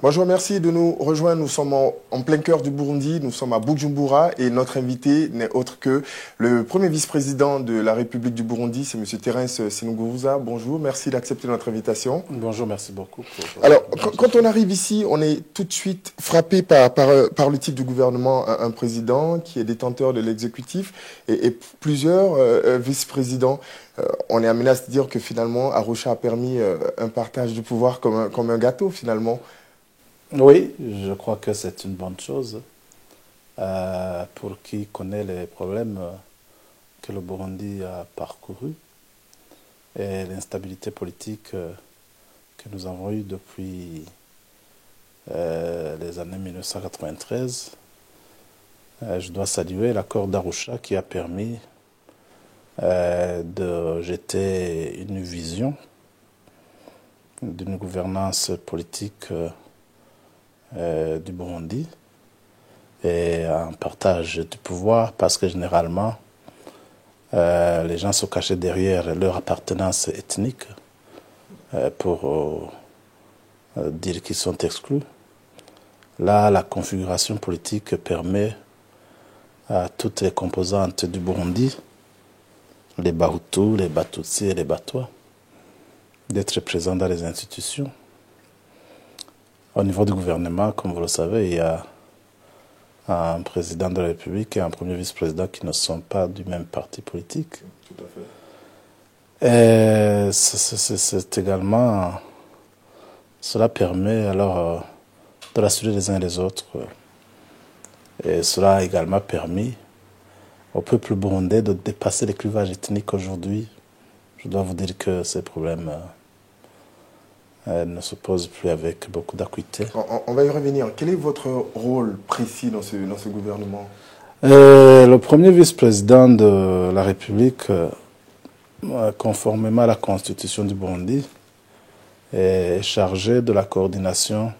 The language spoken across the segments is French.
Bonjour, merci de nous rejoindre. Nous sommes en plein cœur du Burundi, nous sommes à Bujumbura et notre invité n'est autre que le premier vice-président de la République du Burundi, c'est M. Terence Sinunguruza. Bonjour, merci d'accepter notre invitation. Bonjour, merci beaucoup. Alors, quand on arrive ici, on est tout de suite frappé par le type de gouvernement, un président qui est détenteur de l'exécutif et plusieurs vice-présidents. On est amené à se dire que finalement, Arusha a permis un partage du pouvoir comme un gâteau finalement. Oui, je crois que c'est une bonne chose pour qui connaît les problèmes que le Burundi a parcourus et l'instabilité politique que nous avons eue depuis les années 1993. Je dois saluer l'accord d'Arusha qui a permis de jeter une vision d'une gouvernance politique du Burundi et un partage du pouvoir parce que généralement les gens se cachaient derrière leur appartenance ethnique pour dire qu'ils sont exclus. Là, la configuration politique permet à toutes les composantes du Burundi, les Bahutus, les Batutsi et les Batwa, d'être présents dans les institutions. Au niveau du gouvernement, comme vous le savez, il y a un président de la République et un premier vice-président qui ne sont pas du même parti politique. Tout à fait. Et c'est également, cela permet alors de rassurer les uns les autres. Et cela a également permis au peuple burundais de dépasser les clivages ethniques aujourd'hui. Je dois vous dire que ces problèmes ne se pose plus avec beaucoup d'acuité. On va y revenir. Quel est votre rôle précis dans ce gouvernement? Le premier vice-président de la République, conformément à la constitution du Burundi, est chargé de la coordination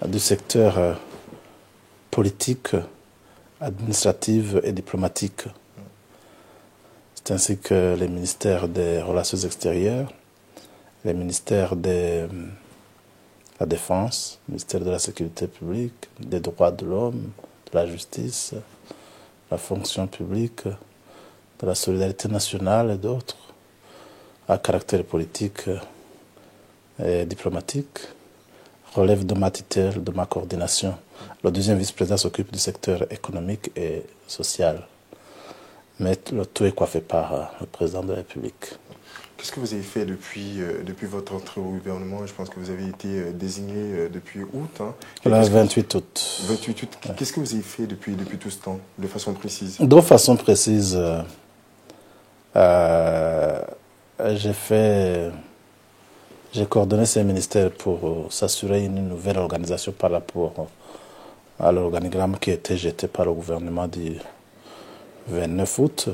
du secteur politique, administratif et diplomatique. C'est ainsi que les ministères des Relations extérieures, les ministères de la Défense, le ministère de la Sécurité publique, des droits de l'homme, de la justice, la fonction publique, de la solidarité nationale et d'autres, à caractère politique et diplomatique, relève de ma tutelle, de ma coordination. Le deuxième vice-président s'occupe du secteur économique et social. Mais le tout est coiffé par le président de la République. Qu'est-ce que vous avez fait depuis votre entrée au gouvernement? Je pense que vous avez été désigné depuis août. Hein. Le 28 août. 28 août. Ouais. Qu'est-ce que vous avez fait depuis tout ce temps, de façon précise? De façon précise, j'ai coordonné ces ministères pour s'assurer une nouvelle organisation par rapport à l'organigramme qui était jeté par le gouvernement du 29 août.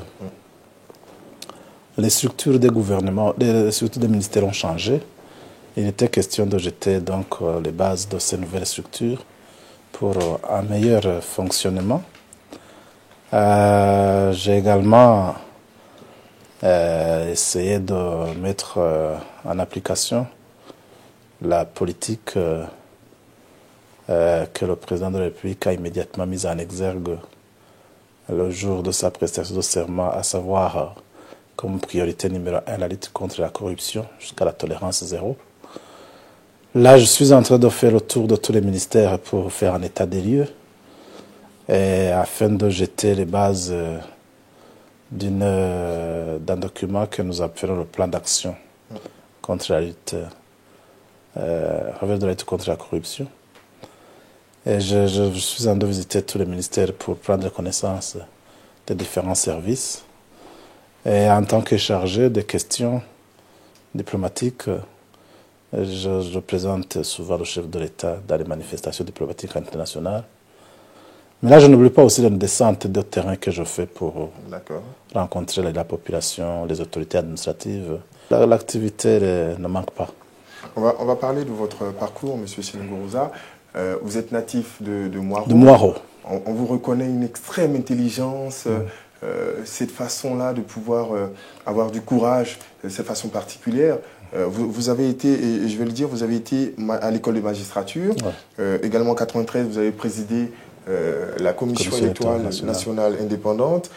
Les structures des gouvernements, les structures des ministères ont changé. Il était question de jeter donc les bases de ces nouvelles structures pour un meilleur fonctionnement. J'ai également essayé de mettre en application la politique que le président de la République a immédiatement mise en exergue le jour de sa prestation de serment, à savoir comme priorité numéro 1 la lutte contre la corruption jusqu'à la tolérance zéro. Là, je suis en train de faire le tour de tous les ministères pour faire un état des lieux et afin de jeter les bases d'un document que nous appelons le plan d'action contre la lutte, de la lutte contre la corruption. Et je suis en train de visiter tous les ministères pour prendre connaissance des différents services. Et en tant que chargé des questions diplomatiques, je présente souvent le chef de l'État dans les manifestations diplomatiques internationales. Mais là, je n'oublie pas aussi les descentes de terrain que je fais pour rencontrer la population, les autorités administratives. L'activité ne manque pas. On va parler de votre parcours, M. Sinunguruza. Vous êtes natif de Mwaro. De Mwaro. On vous reconnaît une extrême intelligence, cette façon-là de pouvoir avoir du courage, cette façon particulière. Vous avez été, et je vais le dire, vous avez été à l'école de magistrature. Ouais. Également en 93, vous avez présidé la Commission électorale nationale indépendante.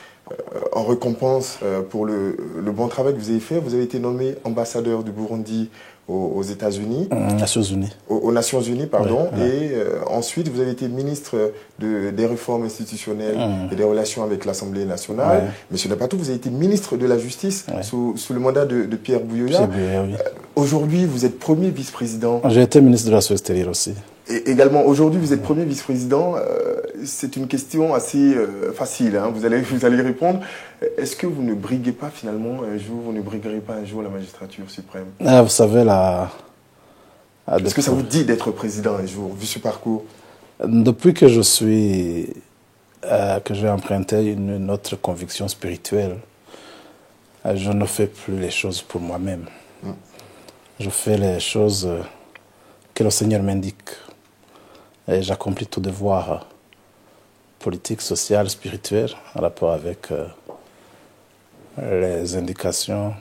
En récompense pour le bon travail que vous avez fait, vous avez été nommé ambassadeur du Burundi aux États-Unis. Nations Unies. Aux Nations Unies, pardon. Ouais, ouais. Et ensuite, vous avez été ministre des réformes institutionnelles et des relations avec l'Assemblée nationale. Ouais. Mais ce n'est pas tout, vous avez été ministre de la Justice sous le mandat de Pierre Buyoya. Oui. Aujourd'hui, vous êtes premier vice-président. J'ai été ministre de la Relations extérieures aussi. Et également, aujourd'hui, vous êtes premier vice-président. C'est une question assez facile, hein, vous allez y répondre. Est-ce que vous ne briguez pas finalement un jour, vous ne briguerez pas un jour la magistrature suprême? Vous savez, est-ce que ça vous dit d'être président un jour, vu ce parcours? Depuis que j'ai emprunté une autre conviction spirituelle, je ne fais plus les choses pour moi-même. Je fais les choses que le Seigneur m'indique. Et j'accomplis tout devoir politique, social, spirituel en rapport avec les indications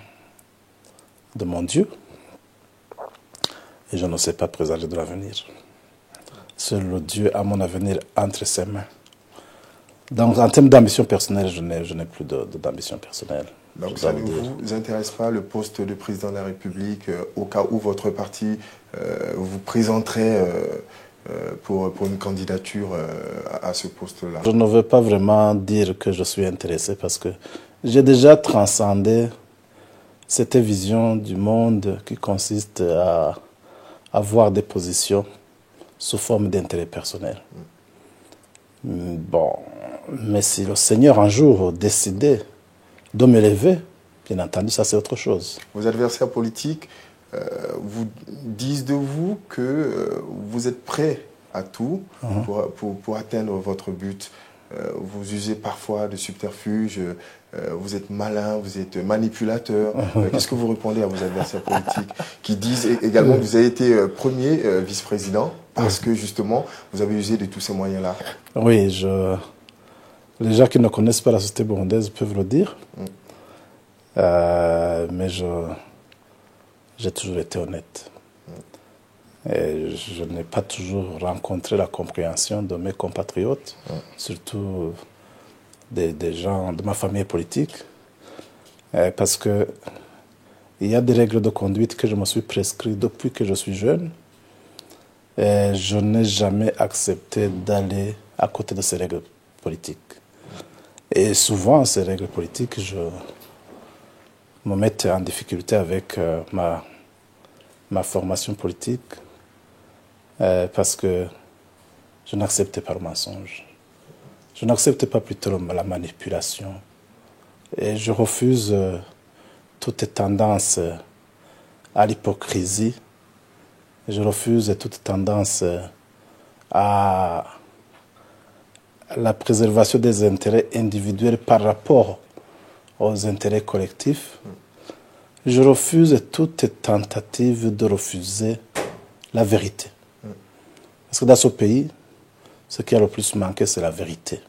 de mon Dieu. Et je ne sais pas présager de l'avenir. Seul le Dieu a mon avenir entre ses mains. Donc, en termes d'ambition personnelle, je n'ai plus d'ambition personnelle. Donc, ça ne vous intéresse pas le poste de président de la République au cas où votre parti vous présenterait pour une candidature à ce poste-là? Je ne veux pas vraiment dire que je suis intéressé parce que j'ai déjà transcendé cette vision du monde qui consiste à avoir des positions sous forme d'intérêt personnel. Bon, mais si le Seigneur un jour décidait de me lever, bien entendu, ça c'est autre chose. Vos adversaires politiques vous disent de vous que vous êtes prêt à tout pour atteindre votre but. Vous usez parfois de subterfuges, vous êtes malin, vous êtes manipulateur. Qu'est-ce que vous répondez à vos adversaires politiques qui disent également que vous avez été premier vice-président parce que justement vous avez usé de tous ces moyens-là? Oui, les gens qui ne connaissent pas la société burundaise peuvent le dire, mais j'ai toujours été honnête. Et je n'ai pas toujours rencontré la compréhension de mes compatriotes, surtout des gens de ma famille politique, parce qu'il y a des règles de conduite que je me suis prescrit depuis que je suis jeune, et je n'ai jamais accepté d'aller à côté de ces règles politiques. Et souvent, ces règles politiques, je me mets en difficulté avec ma formation politique, parce que je n'accepte pas le mensonge. Je n'accepte pas plutôt la manipulation. Et je refuse toute tendance à l'hypocrisie. Je refuse toute tendance à la préservation des intérêts individuels par rapport aux intérêts collectifs. Je refuse toute tentative de refuser la vérité. Parce que dans ce pays, ce qui a le plus manqué, c'est la vérité.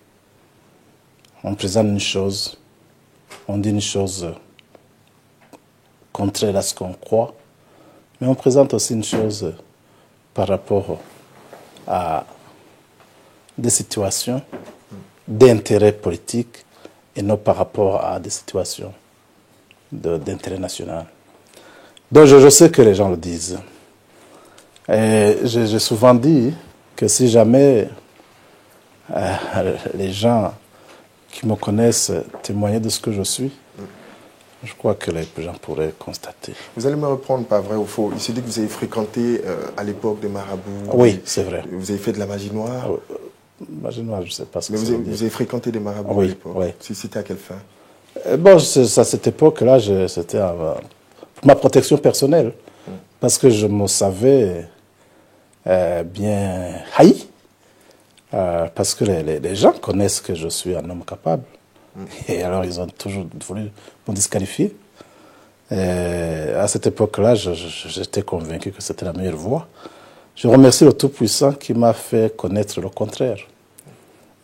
On présente une chose, on dit une chose contraire à ce qu'on croit, mais on présente aussi une chose par rapport à des situations d'intérêt politique et non par rapport à des situations d'intérêt national. Donc je sais que les gens le disent. Et j'ai souvent dit que si jamais les gens qui me connaissent témoignaient de ce que je suis, je crois que les gens pourraient constater. Vous allez me reprendre, pas vrai ou faux. Il se dit que vous avez fréquenté à l'époque des marabouts. Oui, c'est vrai. Vous avez fait de la magie noire. Magie noire, je ne sais pas ce que c'est. Mais vous avez fréquenté des marabouts à l'époque. Oui. C'était à quelle fin? Bon, à cette époque-là, c'était ma protection personnelle. Parce que je me savais bien haï. Parce que les gens connaissent que je suis un homme capable. Et alors, ils ont toujours voulu me disqualifier. Et à cette époque-là, j'étais convaincu que c'était la meilleure voie. Je remercie le Tout-Puissant qui m'a fait connaître le contraire.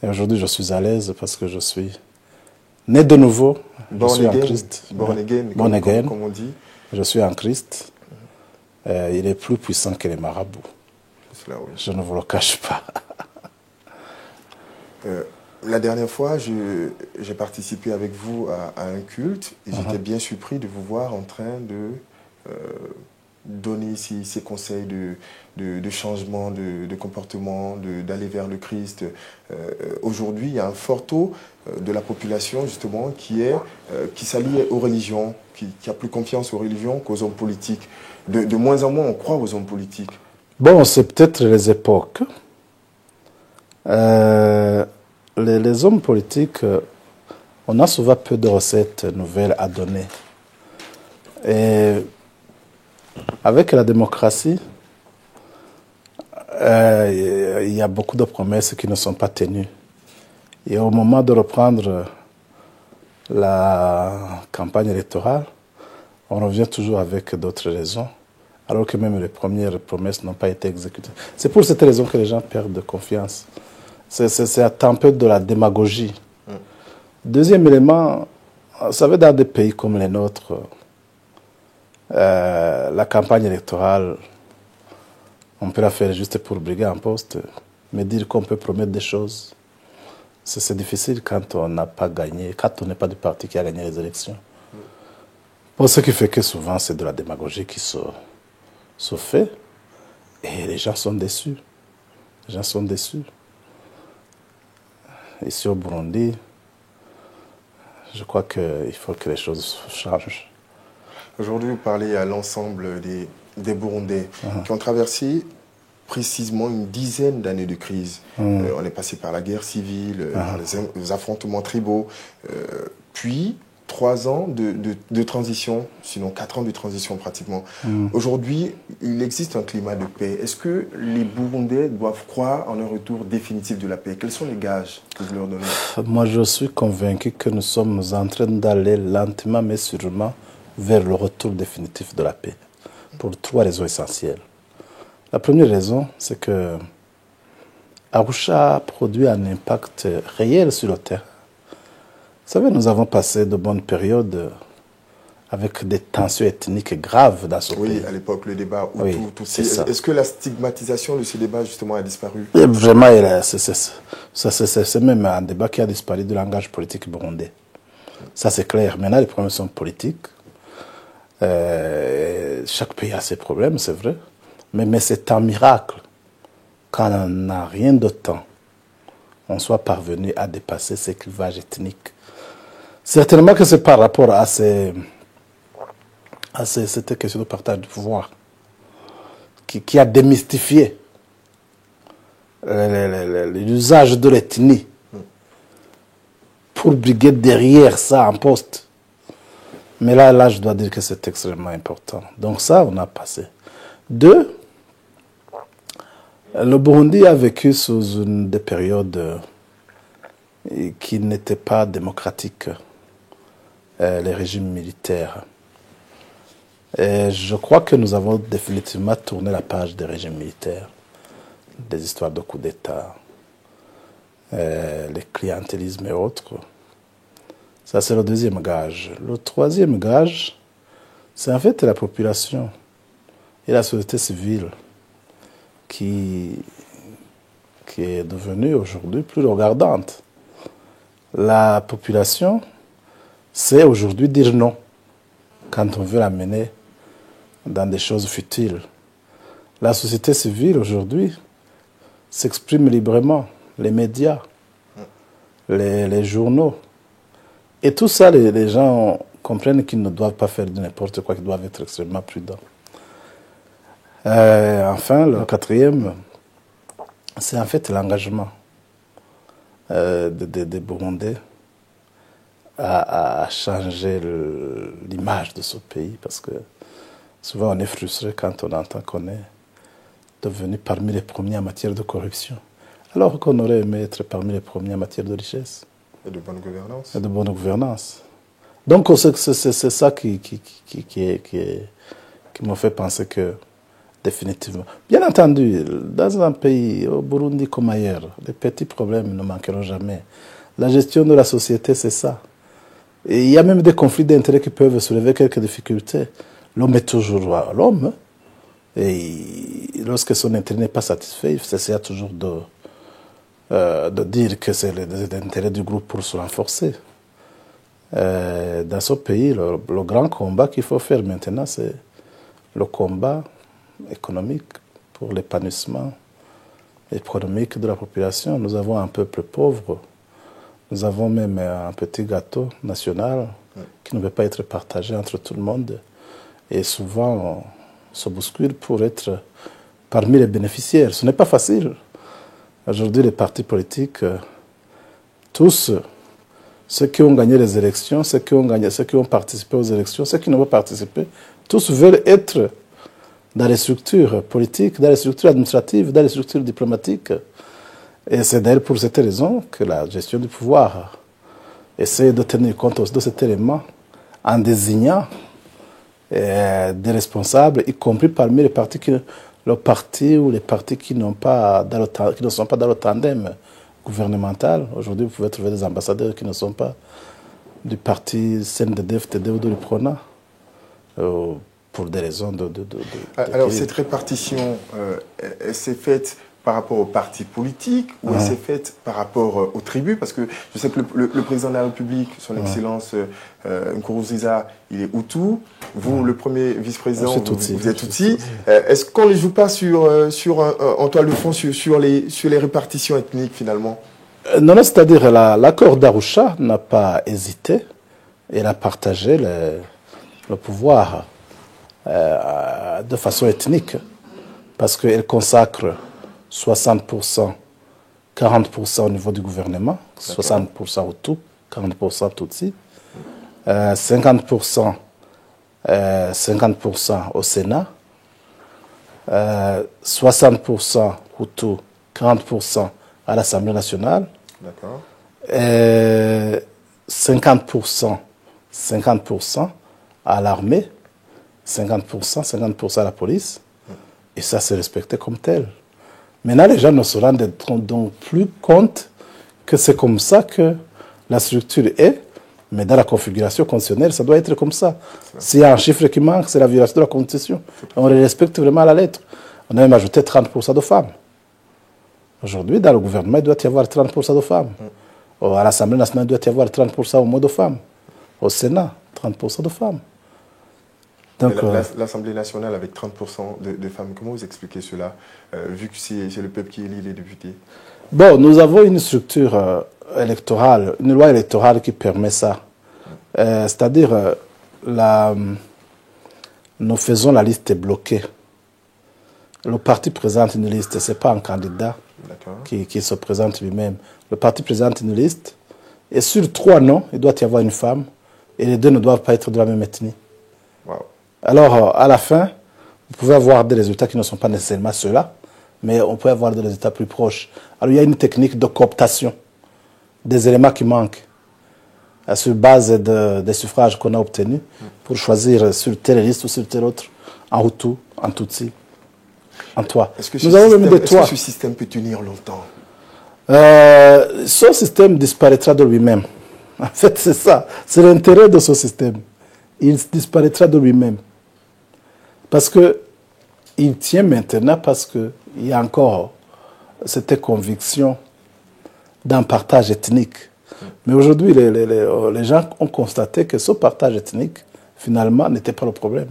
Et aujourd'hui, je suis à l'aise parce que je suis né de nouveau. Je suis en Christ. Born again, comme on dit. Je suis en Christ. il est plus puissant que les marabouts. Cela, oui. Je ne vous le cache pas. La dernière fois, j'ai participé avec vous à un culte et j'étais bien surpris de vous voir en train de donner ces conseils de changement de comportement, d'aller vers le Christ. Aujourd'hui, il y a un fort taux de la population justement qui s'allie aux religions, qui a plus confiance aux religions qu'aux hommes politiques. De moins en moins, on croit aux hommes politiques. Bon, c'est peut-être les époques. Les hommes politiques, on a souvent peu de recettes nouvelles à donner. Et avec la démocratie, il y a beaucoup de promesses qui ne sont pas tenues. Et au moment de reprendre la campagne électorale, on revient toujours avec d'autres raisons, alors que même les premières promesses n'ont pas été exécutées. C'est pour cette raison que les gens perdent de confiance. C'est un peu de la démagogie. Deuxième élément, vous savez, dans des pays comme les nôtres, la campagne électorale, on peut la faire juste pour briguer un poste, mais dire qu'on peut promettre des choses, c'est difficile quand on n'a pas gagné, quand on n'est pas du parti qui a gagné les élections. Bon, ce qui fait que souvent, c'est de la démagogie qui se fait, et les gens sont déçus. Les gens sont déçus. Ici au Burundi, je crois qu'il faut que les choses changent. Aujourd'hui, vous parlez à l'ensemble des Burundais qui ont traversé précisément une dizaine d'années de crise. On est passé par la guerre civile, par les affrontements tribaux, puis 3 ans de transition, sinon 4 ans de transition pratiquement. Aujourd'hui, il existe un climat de paix. Est-ce que les Burundais doivent croire en un retour définitif de la paix? Quels sont les gages que vous leur donnez? Moi, je suis convaincu que nous sommes en train d'aller lentement mais sûrement vers le retour définitif de la paix, pour 3 raisons essentielles. La première raison, c'est que Arusha produit un impact réel sur le terrain. Vous savez, nous avons passé de bonnes périodes avec des tensions ethniques graves dans ce pays. Oui, à l'époque, le débat. Oui, c'est ça. Est-ce que la stigmatisation de ce débat, justement, a disparu? Et vraiment, c'est même un débat qui a disparu du langage politique burundais. Ça, c'est clair. Maintenant, les problèmes sont politiques. Chaque pays a ses problèmes, c'est vrai. Mais c'est un miracle quand on n'a rien de temps, on soit parvenu à dépasser ces clivages ethniques. Certainement que c'est par rapport à cette question de partage du pouvoir qui a démystifié l'usage de l'ethnie pour briguer derrière ça un poste. Mais là, je dois dire que c'est extrêmement important. Donc ça, on a passé. 2, le Burundi a vécu sous des périodes qui n'étaient pas démocratiques, les régimes militaires. Et je crois que nous avons définitivement tourné la page des régimes militaires, des histoires de coups d'État, les clientélismes et autres. Ça, c'est le 2e gage. Le 3e gage, c'est en fait la population et la société civile qui est devenue aujourd'hui plus regardante. La population sait aujourd'hui dire non quand on veut l'amener dans des choses futiles. La société civile aujourd'hui s'exprime librement, les médias, les journaux. Et tout ça, les gens comprennent qu'ils ne doivent pas faire de n'importe quoi, qu'ils doivent être extrêmement prudents. Enfin, le 4e, c'est en fait l'engagement des Burundais à changer l'image de ce pays, parce que souvent on est frustré quand on entend qu'on est devenu parmi les premiers en matière de corruption, alors qu'on aurait aimé être parmi les premiers en matière de richesse. Et de bonne gouvernance. Et de bonne gouvernance. Donc c'est ça qui me fait penser que, définitivement. Bien entendu, dans un pays, au Burundi comme ailleurs, les petits problèmes ne manqueront jamais. La gestion de la société, c'est ça. Et il y a même des conflits d'intérêts qui peuvent soulever quelques difficultés. L'homme est toujours l'homme. Et lorsque son intérêt n'est pas satisfait, il s'essaie toujours de dire que c'est l'intérêt du groupe pour se renforcer. Dans ce pays, le grand combat qu'il faut faire maintenant, c'est le combat économique pour l'épanouissement économique de la population. Nous avons un peuple pauvre, nous avons même un petit gâteau national qui ne peut pas être partagé entre tout le monde. Et souvent, on se bouscule pour être parmi les bénéficiaires. Ce n'est pas facile. Aujourd'hui, les partis politiques, tous, ceux qui ont gagné les élections, ceux qui ont participé aux élections, ceux qui n'ont pas participé, tous veulent être dans les structures politiques, dans les structures administratives, dans les structures diplomatiques. Et c'est d'ailleurs pour cette raison que la gestion du pouvoir essaie de tenir compte de cet élément en désignant des responsables, y compris parmi les partis ou les partis qui ne sont pas dans le tandem gouvernemental. Aujourd'hui, vous pouvez trouver des ambassadeurs qui ne sont pas du parti CNDD, FTD ou de l'UPRONA, pour des raisons Alors, cette répartition, elle s'est faite par rapport aux partis politiques ou elle s'est faite par rapport aux tribus? Parce que je sais que le président de la République, son Excellence Nkurunziza, il est Hutu. Vous, le premier vice-président, vous êtes Tutsi. Est-ce qu'on ne les joue pas en toile de fond sur les répartitions ethniques finalement? Non, c'est-à-dire l'accord d'Arusha n'a pas hésité. Il a partagé le pouvoir de façon ethnique parce qu'elle consacre 60%, 40% au niveau du gouvernement, 60% Hutu, 40% Tutsi, 50% au Sénat, 60% Hutu, 40% à l'Assemblée nationale, 50% à l'armée, 50% à la police, et ça c'est respecté comme tel. Maintenant, les gens ne se rendent donc plus compte que c'est comme ça que la structure est, mais dans la configuration constitutionnelle, ça doit être comme ça. S'il y a un chiffre qui manque, c'est la violation de la Constitution. On les respecte vraiment à la lettre. On a même ajouté 30% de femmes. Aujourd'hui, dans le gouvernement, il doit y avoir 30% de femmes. À l'Assemblée nationale, il doit y avoir 30% au moins de femmes. Au Sénat, 30% de femmes. L'Assemblée nationale avec 30% de femmes, comment vous expliquez cela, vu que c'est le peuple qui élit les députés? Bon, nous avons une structure électorale, une loi électorale qui permet ça. C'est-à-dire, nous faisons la liste bloquée. Le parti présente une liste, ce n'est pas un candidat qui se présente lui-même. Le parti présente une liste, et sur 3 noms, il doit y avoir une femme, et les 2 ne doivent pas être de la même ethnie. Wow. Alors, à la fin, vous pouvez avoir des résultats qui ne sont pas nécessairement ceux-là, mais on peut avoir des résultats plus proches. Alors, il y a une technique de cooptation des éléments qui manquent sur base des suffrages qu'on a obtenus pour choisir sur telle liste ou sur telle autre, en Hutu, en Tutsi, en toi. Est-ce que ce système peut tenir longtemps? Ce système disparaîtra de lui-même. En fait, c'est ça. C'est l'intérêt de ce système. Il disparaîtra de lui-même. Parce qu'il tient maintenant parce qu'il y a encore cette conviction d'un partage ethnique. Mais aujourd'hui, les gens ont constaté que ce partage ethnique, finalement, n'était pas le problème.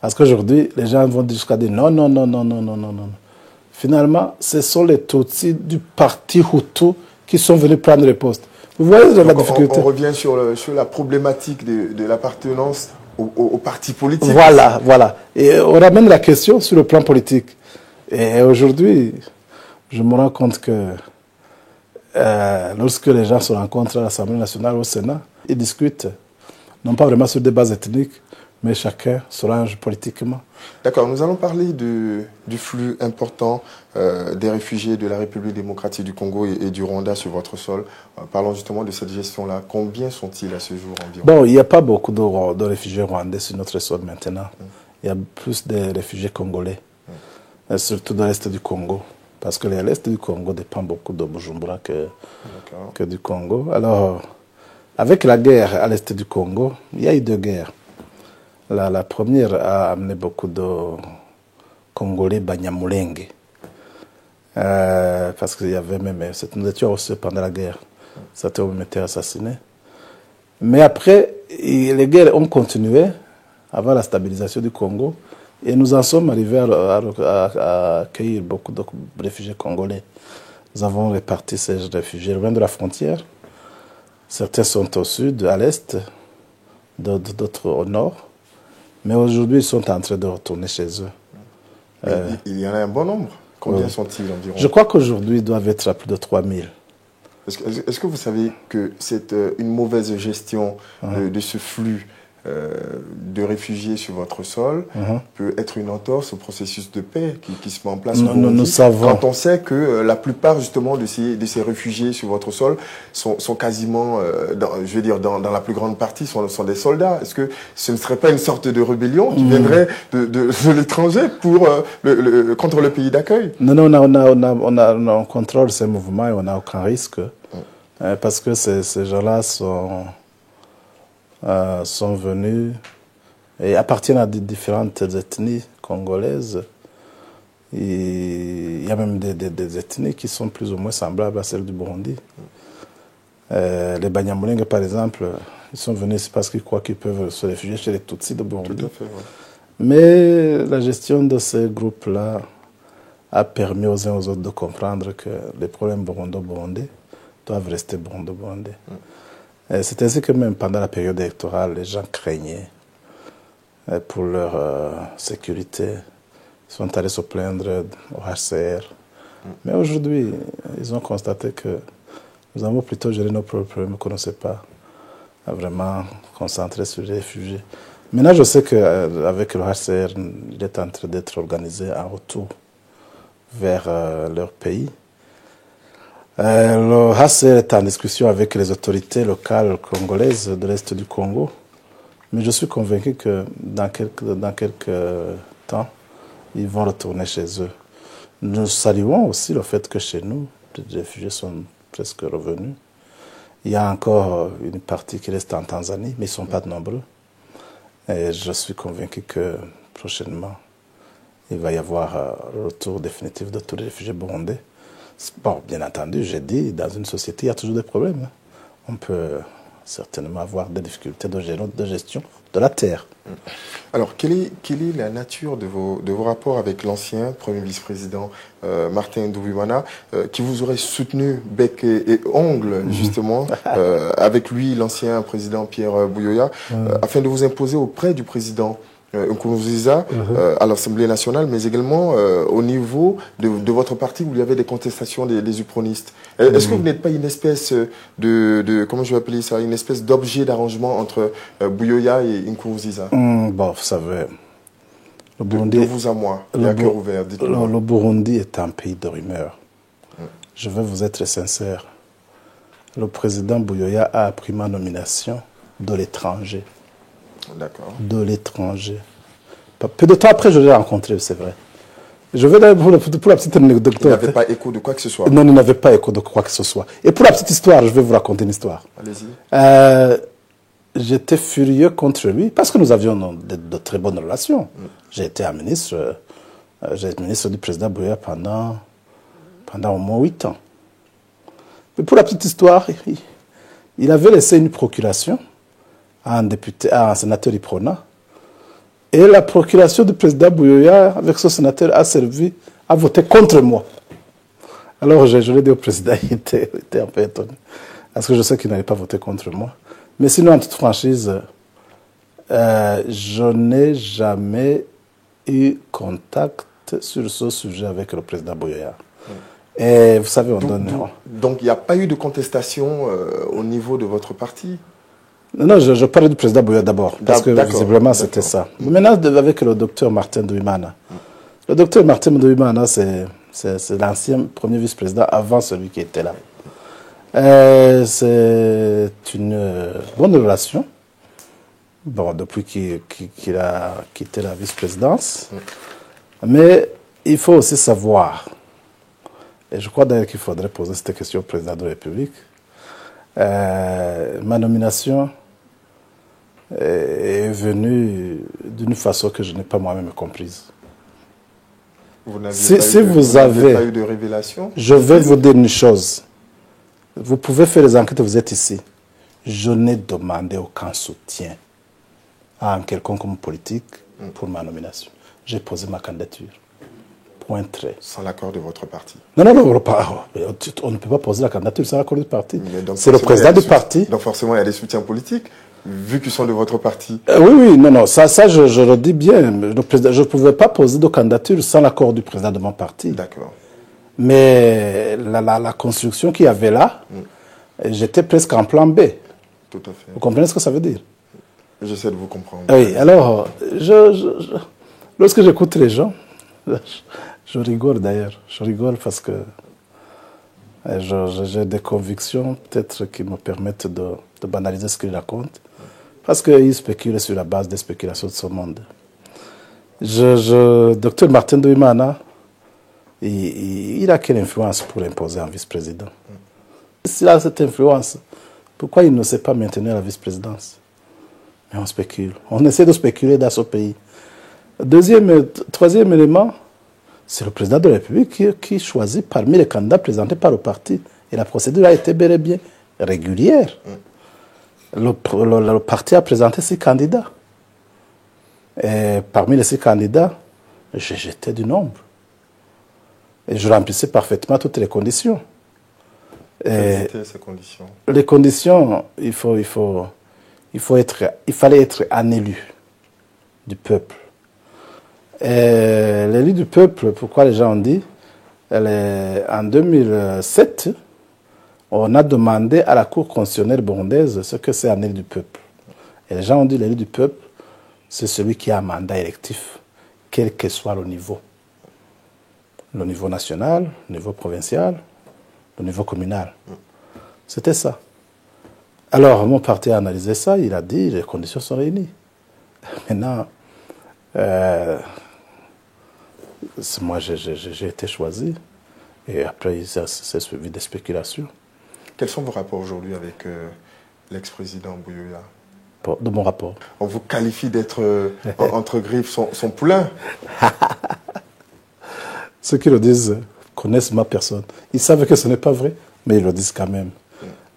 Parce qu'aujourd'hui, les gens vont jusqu'à dire non, non, non, non, non, non, non, non. Finalement, ce sont les Tutsis du parti Hutu qui sont venus prendre les postes. Vous voyez la difficulté. On revient sur la problématique de l'appartenance au parti politique. Voilà, voilà. Et on ramène la question sur le plan politique. Et aujourd'hui, je me rends compte que lorsque les gens se rencontrent à l'Assemblée nationale, au Sénat, ils discutent, non pas vraiment sur des bases ethniques, mais chacun se range politiquement. D'accord, nous allons parler du flux important des réfugiés de la République démocratique du Congo et du Rwanda sur votre sol. Parlons justement de cette gestion-là. Combien sont-ils à ce jour environ? Bon, il n'y a pas beaucoup de réfugiés rwandais sur notre sol maintenant. Il y a plus de réfugiés congolais, surtout dans l'est du Congo. Parce que l'est du Congo dépend beaucoup de Bujumbura que du Congo. Alors, avec la guerre à l'est du Congo, il y a eu 2 guerres. La première a amené beaucoup de Congolais Banyamulenge. Parce qu'il y avait même, nous étions aussi pendant la guerre, certains ont été assassinés. Mais après, les guerres ont continué avant la stabilisation du Congo et nous en sommes arrivés à accueillir beaucoup de réfugiés congolais. Nous avons réparti ces réfugiés loin de la frontière. Certains sont au sud, à l'est, d'autres au nord. Mais aujourd'hui, ils sont en train de retourner chez eux. Il y en a un bon nombre. Combien sont-ils environ? Je crois qu'aujourd'hui, ils doivent être à plus de 3000. Est-ce que vous savez que c'est une mauvaise gestion de ce flux de réfugiés sur votre sol peut être une entorse au processus de paix qui se met en place? Nous savons. Quand on sait que la plupart justement de ces réfugiés sur votre sol sont quasiment, je veux dire, dans la plus grande partie, sont des soldats. Est-ce que ce ne serait pas une sorte de rébellion qui viendrait de l'étranger pour contre le pays d'accueil? Non, on contrôle ces mouvements et on n'a aucun risque. Parce que ces gens-là sont venus et appartiennent à différentes ethnies congolaises. Il y a même des ethnies qui sont plus ou moins semblables à celles du Burundi. Les Banyamulenge, par exemple, ils sont venus parce qu'ils croient qu'ils peuvent se réfugier chez les Tutsis de Burundi. Tout à fait, ouais. Mais la gestion de ces groupes-là a permis aux uns aux autres de comprendre que les problèmes burundais doivent rester burundais. C'est ainsi que même pendant la période électorale, les gens craignaient pour leur sécurité. Ils sont allés se plaindre au HCR. Mais aujourd'hui, ils ont constaté que nous avons plutôt géré nos propres problèmes qu'on ne sait pas vraiment concentrer sur les réfugiés. Maintenant, je sais qu'avec le HCR, il est en train d'être organisé un retour vers leur pays. Le HCR est en discussion avec les autorités locales congolaises de l'Est du Congo. Mais je suis convaincu que dans quelques temps, ils vont retourner chez eux. Nous saluons aussi le fait que chez nous, les réfugiés sont presque revenus. Il y a encore une partie qui reste en Tanzanie, mais ils ne sont pas nombreux. Et je suis convaincu que prochainement, il va y avoir le retour définitif de tous les réfugiés burundais. Bon, bien entendu, j'ai dit, dans une société, il y a toujours des problèmes. On peut certainement avoir des difficultés de gestion de la terre. Alors, quelle est la nature de vos rapports avec l'ancien Premier vice-président Martin Ndouimana, qui vous aurait soutenu bec et ongle, justement, avec lui, l'ancien président Pierre Buyoya, afin de vous imposer auprès du président Nkurunziza à l'Assemblée nationale, mais également au niveau de votre parti où il y avait des contestations des upronistes. Est-ce que vous n'êtes pas une espèce comment je vais appeler ça, une espèce d'objet d'arrangement entre Buyoya et Nkurunziza? Bon, vous savez, le Burundi, de vous à moi, et à cœur ouvert, dites-moi. Le Burundi est un pays de rumeurs. Je vais vous être sincère. Le président Buyoya a appris ma nomination de l'étranger. D'accord. De l'étranger. Peu de temps après, je l'ai rencontré, c'est vrai. Je vais d'ailleurs pour la petite anecdote. Il n'avait pas écho de quoi que ce soit. Non, il n'avait pas écho de quoi que ce soit. Et pour la petite histoire, je vais vous raconter une histoire. Allez-y. J'étais furieux contre lui parce que nous avions de très bonnes relations. J'ai été un ministre, j'ai été ministre du président Buyoya pendant au moins 8 ans. Mais pour la petite histoire, il avait laissé une procuration à un sénateur Iprona. Et la procuration du président Buyoya, avec ce sénateur, a voté contre moi. Alors je l'ai dit au président, il était un peu étonné. Parce que je sais qu'il n'allait pas voter contre moi. Mais sinon, en toute franchise, je n'ai jamais eu contact sur ce sujet avec le président Buyoya. Et vous savez, on donne... Donc il n'y a pas eu de contestation au niveau de votre parti? Non, je parle du président Buyoya d'abord, parce que visiblement c'était ça. Maintenant, avec le docteur Martin Ndouimana. Le docteur Martin Ndouimana, c'est l'ancien premier vice-président avant celui qui était là. C'est une bonne relation. Bon, depuis qu'il a quitté la vice-présidence. Mais il faut aussi savoir, et je crois d'ailleurs qu'il faudrait poser cette question au président de la République, ma nomination est venue d'une façon que je n'ai pas moi-même comprise. Vous n'aviez Si, pas, si eu de, vous vous n'avez avez, pas eu de révélation? je vais vous dire une chose. Vous pouvez faire les enquêtes, vous êtes ici. Je n'ai demandé aucun soutien à un quelconque homme politique pour ma nomination. J'ai posé ma candidature. Point trait. Sans l'accord de votre parti? Non, non, non, on ne peut pas poser la candidature sans l'accord du parti. C'est le forcément, président du parti. Donc forcément, il y a des soutiens politiques, vu qu'ils sont de votre parti. Oui, oui, non, non, ça je le dis bien. Je ne pouvais pas poser de candidature sans l'accord du président de mon parti. D'accord. Mais la construction qu'il y avait là, j'étais presque en plan B. Tout à fait. Vous comprenez ce que ça veut dire? J'essaie de vous comprendre. Oui, alors, lorsque j'écoute les gens, je rigole d'ailleurs. Je rigole parce que j'ai des convictions peut-être qui me permettent de banaliser ce qu'ils racontent. Parce qu'ils spéculent sur la base des spéculations de ce monde. Docteur Martin Douimana, il a quelle influence pour imposer un vice-président? S'il a cette influence, pourquoi il ne sait pas maintenir la vice-présidence? Mais on spécule. On essaie de spéculer dans ce pays. Troisième élément, c'est le président de la République qui choisit parmi les candidats présentés par le parti. Et la procédure a été bel et bien régulière. Le parti a présenté 6 candidats. Et parmi les 6 candidats, j'étais du nombre. Et je remplissais parfaitement toutes les conditions. Quelles étaient ces conditions? Les conditions, il fallait être un élu du peuple. L'élu du peuple, pourquoi les gens ont dit, en 2007, on a demandé à la Cour constitutionnelle burundaise ce que c'est un élu du peuple. Et les gens ont dit l'élu du peuple, c'est celui qui a un mandat électif, quel que soit le niveau. Le niveau national, le niveau provincial, le niveau communal. C'était ça. Alors, mon parti a analysé ça, il a dit les conditions sont réunies. Maintenant, moi j'ai été choisi et après il s'est suivi des spéculations. Quels sont vos rapports aujourd'hui avec l'ex-président Buyoya? De mon rapport. On vous qualifie d'être, entre griffes, son poulain. Ceux qui le disent connaissent ma personne. Ils savent que ce n'est pas vrai, mais ils le disent quand même.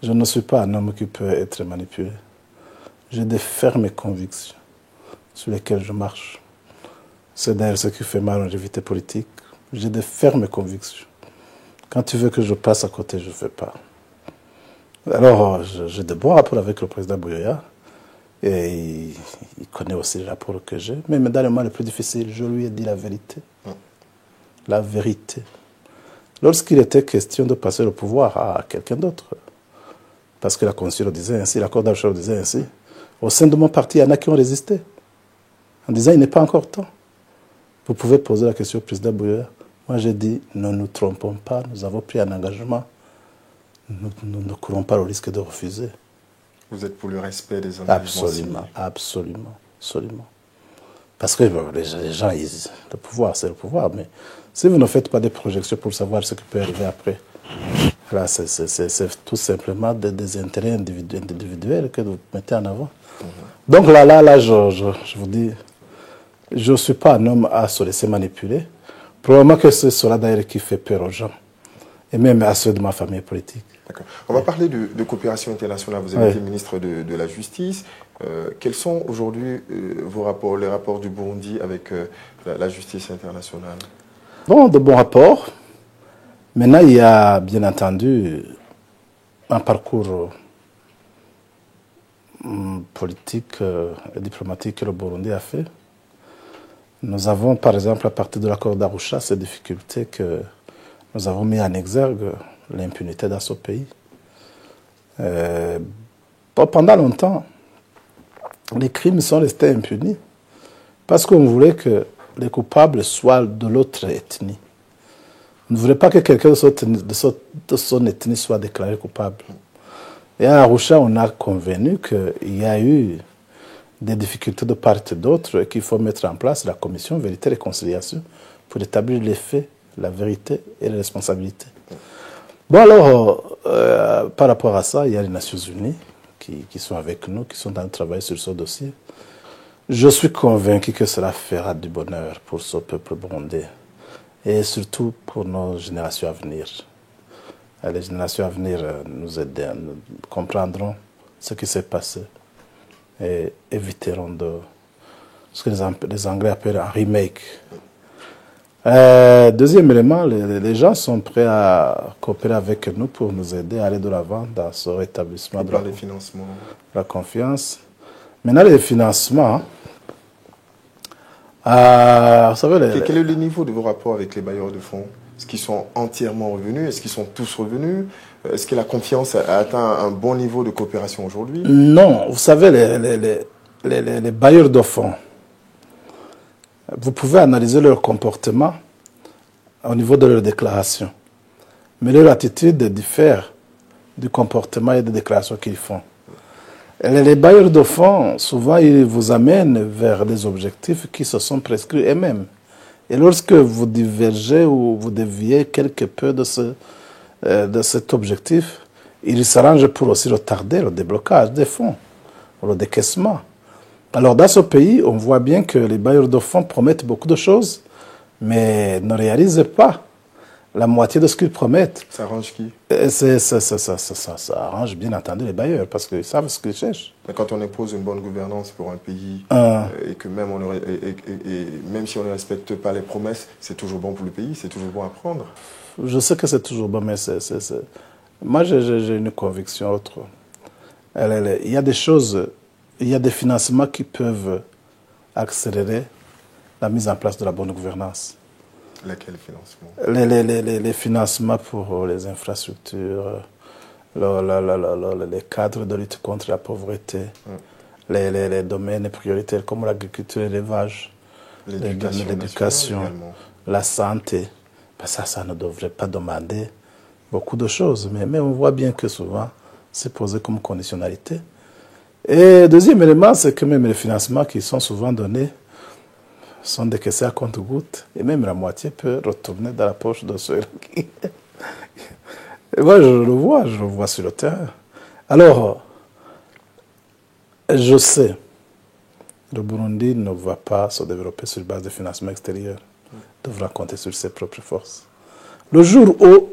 Je ne suis pas un homme qui peut être manipulé. J'ai des fermes convictions sur lesquelles je marche. C'est d'ailleurs ce qui fait ma longévité politique. J'ai des fermes convictions. Quand tu veux que je passe à côté, je ne fais pas. Alors, j'ai de bons rapports avec le président Buyoya. Et il connaît aussi les rapports que j'ai. Mais dans le moment le plus difficile, je lui ai dit la vérité. La vérité. Lorsqu'il était question de passer le pouvoir à quelqu'un d'autre, parce que la Constitution disait ainsi, l'accord d'Arusha disait ainsi, au sein de mon parti, il y en a qui ont résisté, en disant il n'est pas encore temps. Vous pouvez poser la question au président Buyoya. Moi, j'ai dit, ne nous trompons pas, nous avons pris un engagement, nous ne courons pas le risque de refuser. Vous êtes pour le respect des engagements? Absolument, absolument, absolument. Parce que les gens, le pouvoir, c'est le pouvoir, mais si vous ne faites pas des projections pour savoir ce qui peut arriver après, là, c'est tout simplement des intérêts individuels que vous mettez en avant. Donc là, je vous dis, je ne suis pas un homme à se laisser manipuler. Probablement que c'est cela d'ailleurs qui fait peur aux gens, et même à ceux de ma famille politique. D'accord. On va parler de coopération internationale. Vous avez été ministre de la Justice. Quels sont aujourd'hui vos rapports, les rapports du Burundi avec la justice internationale? Bon, de bons rapports. Maintenant, il y a bien entendu un parcours politique et diplomatique que le Burundi a fait. Nous avons, par exemple, à partir de l'accord d'Arusha, ces difficultés que nous avons mis en exergue, l'impunité dans ce pays. Pendant longtemps, les crimes sont restés impunis parce qu'on voulait que les coupables soient de l'autre ethnie. On ne voulait pas que quelqu'un de son ethnie soit déclaré coupable. Et à Arusha, on a convenu qu'il y a eu des difficultés de part et d'autre et qu'il faut mettre en place la commission Vérité et Réconciliation pour établir les faits, la vérité et les responsabilités. Bon alors, par rapport à ça, il y a les Nations Unies qui sont avec nous, qui sont dans le travail sur ce dossier. Je suis convaincu que cela fera du bonheur pour ce peuple burundais. et surtout pour nos générations à venir. Les générations à venir nous aideront, comprendront ce qui s'est passé et éviteront de ce que les Anglais appellent un remake. Deuxième élément, les gens sont prêts à coopérer avec nous pour nous aider à aller de l'avant dans ce rétablissement de la confiance. Maintenant, les financements, vous savez... Quel est le niveau de vos rapports avec les bailleurs de fonds? Est-ce qu'ils sont entièrement revenus? Est-ce qu'ils sont tous revenus? Est-ce que la confiance a atteint un bon niveau de coopération aujourd'hui? Non, vous savez, les bailleurs de fonds, vous pouvez analyser leur comportement au niveau de leur déclaration. Mais leur attitude diffère du comportement et des déclarations qu'ils font. Les bailleurs de fonds, souvent, ils vous amènent vers des objectifs qui se sont prescrits eux-mêmes. Et lorsque vous divergez ou vous déviez quelque peu de cet objectif, ils s'arrangent pour aussi retarder le déblocage des fonds, ou le décaissement. Alors, dans ce pays, on voit bien que les bailleurs de fonds promettent beaucoup de choses, mais ne réalisent pas la moitié de ce qu'ils promettent. Ça arrange qui? Ça arrange bien entendu les bailleurs, parce qu'ils savent ce qu'ils cherchent. Mais quand on impose une bonne gouvernance pour un pays, et que même, même si on ne respecte pas les promesses, c'est toujours bon pour le pays, c'est toujours bon à prendre. Je sais que c'est toujours bon, mais moi j'ai une conviction autre. Il y a des choses, il y a des financements qui peuvent accélérer la mise en place de la bonne gouvernance. Lesquels financements? Les financements pour les infrastructures, les cadres de lutte contre la pauvreté, les domaines prioritaires comme l'agriculture et l'élevage, l'éducation, la santé. Ben ça ne devrait pas demander beaucoup de choses, mais on voit bien que souvent, c'est posé comme conditionnalité. Et deuxième élément, c'est que même les financements qui sont souvent donnés sont décaissés à compte-gouttes, et même la moitié peut retourner dans la poche de ceux qui... Et moi, je le vois sur le terrain. Alors, je sais, le Burundi ne va pas se développer sur base de financement extérieur. Il devra compter sur ses propres forces. Le jour où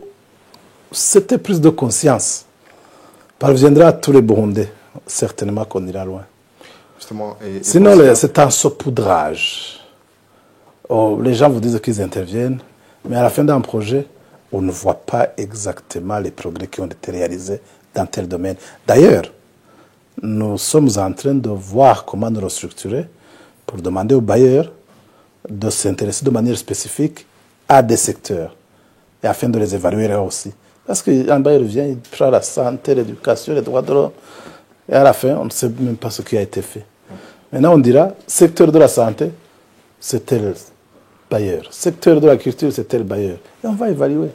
cette prise de conscience parviendra à tous les Burundais, certainement qu'on ira loin. Justement, sinon, c'est un saupoudrage. Oh, les gens vous disent qu'ils interviennent, mais à la fin d'un projet, on ne voit pas exactement les progrès qui ont été réalisés dans tel domaine. D'ailleurs, nous sommes en train de voir comment nous restructurer pour demander aux bailleurs de s'intéresser de manière spécifique à des secteurs et afin de les évaluer là aussi. Parce qu'un bailleur vient, il prend la santé, l'éducation, les droits de l'homme, et à la fin, on ne sait même pas ce qui a été fait. Maintenant, on dira, secteur de la santé, c'est tel bailleur. Secteur de la culture, c'est tel bailleur. Et on va évaluer.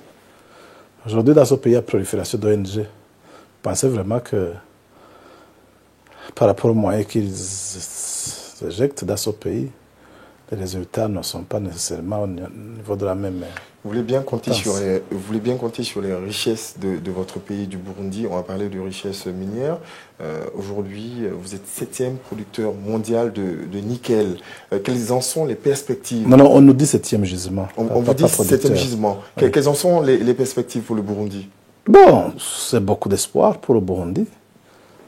Aujourd'hui, dans ce pays, il y a prolifération d'ONG. Vous pensez vraiment que par rapport aux moyens qu'ils éjectent dans ce pays, les résultats ne sont pas nécessairement au niveau de la même... Vous voulez bien compter sur les richesses de votre pays, du Burundi. On va parler de richesses minières. Aujourd'hui, vous êtes 7e producteur mondial de nickel. Quelles en sont les perspectives? Non, on nous dit 7e gisement. On vous dit 7e gisement. Oui. Quelles en sont les perspectives pour le Burundi? Bon, c'est beaucoup d'espoir pour le Burundi.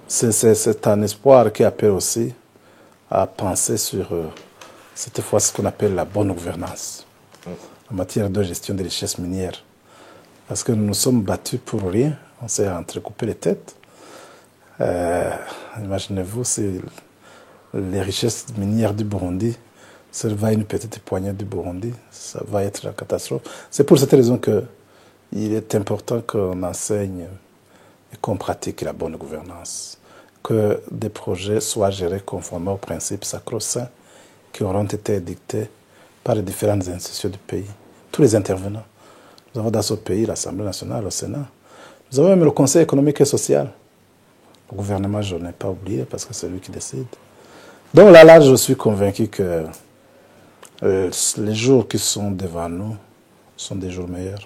C'est un espoir qui appelle aussi à penser sur cette fois ce qu'on appelle la bonne gouvernance en matière de gestion des richesses minières. Parce que nous nous sommes battus pour rien, on s'est entrecoupé les têtes. Imaginez-vous si les richesses minières du Burundi, ça va une petite poignée du Burundi, ça va être la catastrophe. C'est pour cette raison qu'il est important qu'on enseigne et qu'on pratique la bonne gouvernance, que des projets soient gérés conformément aux principes sacro-saints qui auront été dictés par les différentes institutions du pays, tous les intervenants. Nous avons dans ce pays l'Assemblée nationale, le Sénat. Nous avons même le Conseil économique et social. Le gouvernement, je n'ai pas oublié parce que c'est lui qui décide. Donc là, je suis convaincu que les jours qui sont devant nous sont des jours meilleurs.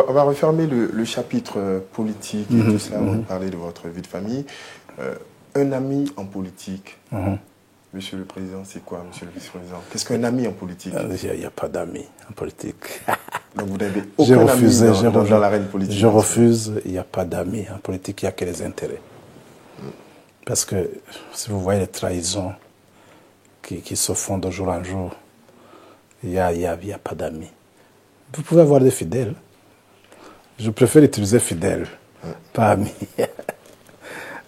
On va refermer le chapitre politique et tout ça. On va parler de votre vie de famille. Un ami en politique, Monsieur le Président, c'est quoi, Monsieur le Vice-président? Qu'est-ce qu'un ami en politique? Il n'y a pas d'amis en politique. Donc vous n'avez aucun ami dans l'arène politique? Je refuse, il n'y a pas d'amis. En politique, il n'y a que les intérêts. Parce que si vous voyez les trahisons qui se font de jour en jour, il n'y a pas d'amis. Vous pouvez avoir des fidèles. Je préfère utiliser fidèles, pas amis.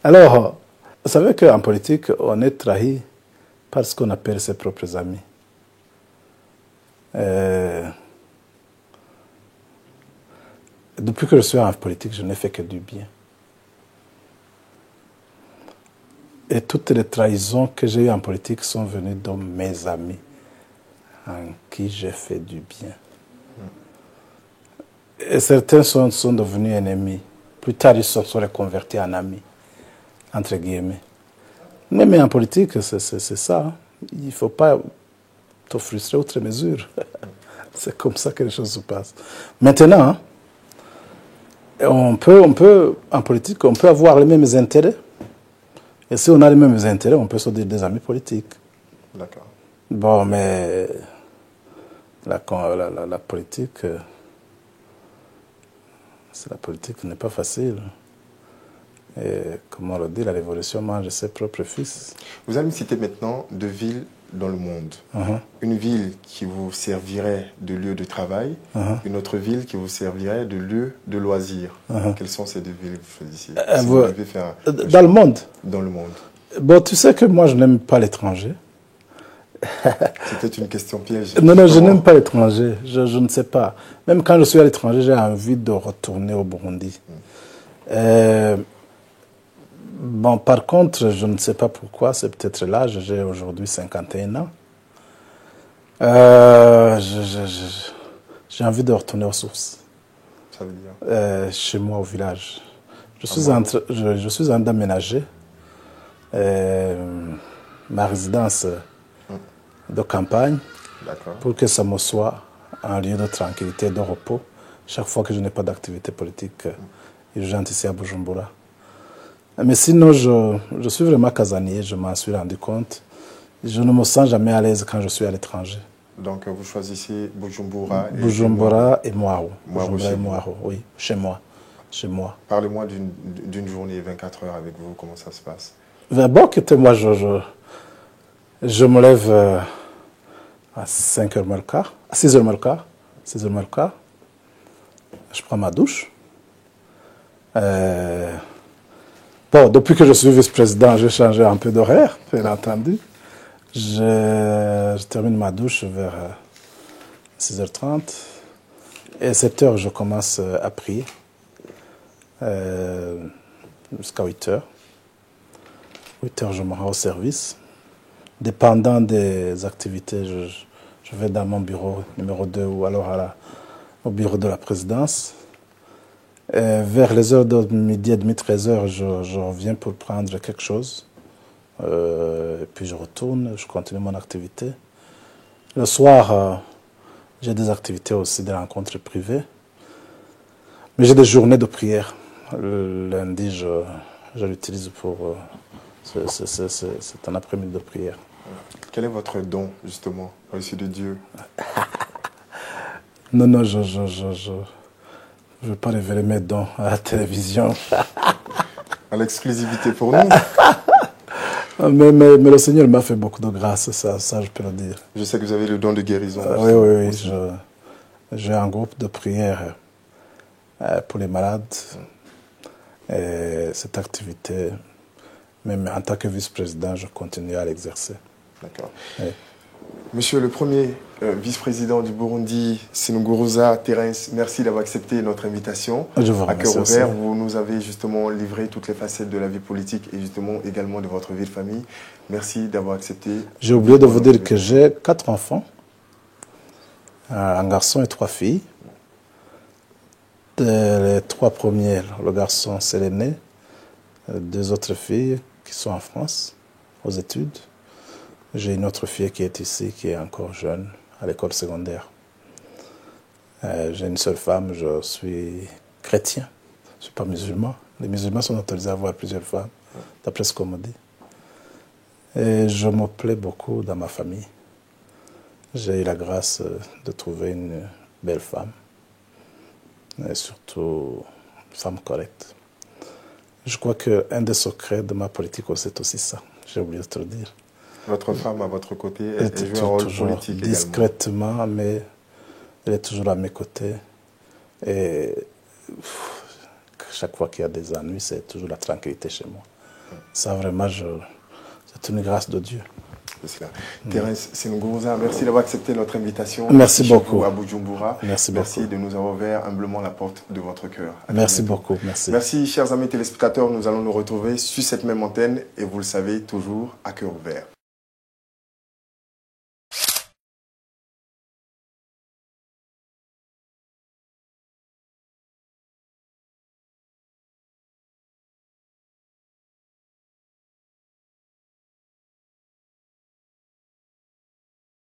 Alors, vous savez qu'en politique, on est trahi parce qu'on appelle ses propres amis. Depuis que je suis en politique, je n'ai fait que du bien. Et toutes les trahisons que j'ai eues en politique sont venues de mes amis, en qui j'ai fait du bien. Et certains sont devenus ennemis. Plus tard, ils se sont reconvertis en amis, entre guillemets. Mais en politique, c'est ça. Il ne faut pas te frustrer outre mesure. C'est comme ça que les choses se passent. Maintenant, en politique, on peut avoir les mêmes intérêts. Et si on a les mêmes intérêts, on peut se dire des amis politiques. D'accord. Bon, mais la politique, la politique n'est pas facile. Et comme on le dit, la révolution mange ses propres fils. Vous allez me citer maintenant deux villes dans le monde. Une ville qui vous servirait de lieu de travail, une autre ville qui vous servirait de lieu de loisir. Quelles sont ces deux villes que vous choisissez si vous devez faire dans le monde? Dans le monde. Bon, tu sais que moi, je n'aime pas l'étranger. C'était une question piège. Non, je n'aime pas l'étranger. Je ne sais pas. Même quand je suis à l'étranger, j'ai envie de retourner au Burundi. Bon, par contre, je ne sais pas pourquoi, c'est peut-être l'âge, j'ai aujourd'hui 51 ans. J'ai envie de retourner aux sources. Ça veut dire chez moi, au village. Je suis en train d'aménager ma résidence de campagne pour que ça me soit un lieu de tranquillité et de repos chaque fois que je n'ai pas d'activité politique urgente ici à Bujumbura. Mais sinon, je suis vraiment casanier, je m'en suis rendu compte. Je ne me sens jamais à l'aise quand je suis à l'étranger. Donc vous choisissez Bujumbura et Bujumbura et Moaro. Bujumbura et Moaro, oui, chez moi. Parlez-moi d'une journée 24 heures avec vous, comment ça se passe? Bon, écoutez, moi, je me lève à 5h moins le quart, à 6h moins le quart, 6h moins le quart. Je prends ma douche. Bon, depuis que je suis vice-président, j'ai changé un peu d'horaire, bien entendu. Je termine ma douche vers 6h30. Et à 7h, je commence à prier jusqu'à 8h. 8h, je me rends au service. Dépendant des activités, je vais dans mon bureau numéro 2 ou alors au bureau de la présidence. Vers les heures de midi et demi, 13h, je reviens pour prendre quelque chose. Et puis je retourne, je continue mon activité. Le soir, j'ai des activités aussi, des rencontres privées. Mais j'ai des journées de prière. Le lundi, je l'utilise pour... c'est un après-midi de prière. Quel est votre don, justement, reçu de Dieu? Non, je ne veux pas révéler mes dons à la télévision. À l'exclusivité pour nous. Mais le Seigneur m'a fait beaucoup de grâce, ça je peux le dire. Je sais que vous avez le don de guérison. Oui. J'ai un groupe de prière pour les malades. Et cette activité, même en tant que vice-président, je continue à l'exercer. D'accord. Oui. Monsieur le premier vice-président du Burundi, Sinuguruza Terence, merci d'avoir accepté notre invitation. Je vous remercie. À cœur ouvert, vous nous avez justement livré toutes les facettes de la vie politique et justement également de votre vie de famille. Merci d'avoir accepté. J'ai oublié de vous dire que j'ai 4 enfants, un garçon et 3 filles. Les 3 premiers, le garçon c'est l'aîné, 2 autres filles qui sont en France, aux études. J'ai une autre fille qui est ici, qui est encore jeune, à l'école secondaire. J'ai une seule femme, je suis chrétien, je ne suis pas musulman. Les musulmans sont autorisés à avoir plusieurs femmes, d'après ce qu'on me dit. Et je me plais beaucoup dans ma famille. J'ai eu la grâce de trouver une belle femme. et surtout une femme correcte. Je crois qu'un des secrets de ma politique, c'est aussi ça. J'ai oublié de te le dire. Votre femme à votre côté, elle joue un rôle politique également. Discrètement, mais elle est toujours à mes côtés. Et chaque fois qu'il y a des ennuis, c'est toujours la tranquillité chez moi. Ça, vraiment, c'est une grâce de Dieu. C'est cela. Thérèse Senghouza, merci d'avoir accepté notre invitation. Merci beaucoup. À Bujumbura. Merci de nous avoir ouvert humblement la porte de votre cœur. Merci beaucoup. Merci. Merci, chers amis téléspectateurs. Nous allons nous retrouver sur cette même antenne et vous le savez, toujours à cœur ouvert.